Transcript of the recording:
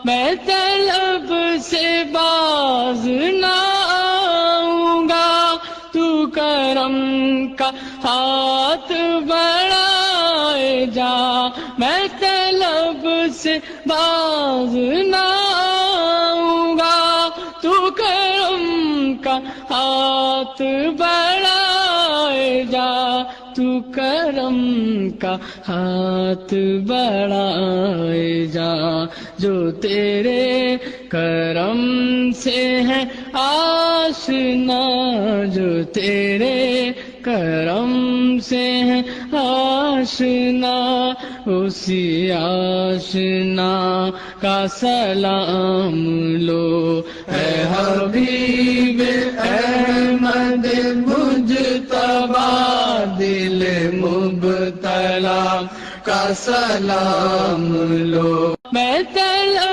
میں طلب سے باز نہ آؤں گا، تو کرم کا ہاتھ بڑھائے جا، میں طلب سے باز نہ آؤں گا، تو کرم کا ہاتھ بڑھائے جا، تو کرم کا ہاتھ بڑھائے جا، جو تیرے کرم سے ہے آشنا، جو تیرے کرم سے ہے آشنا، اسی آشنا کا سلام لو، اے حبیب احمد مجتبی، دل مبتلا کا سلام لو، میں طلب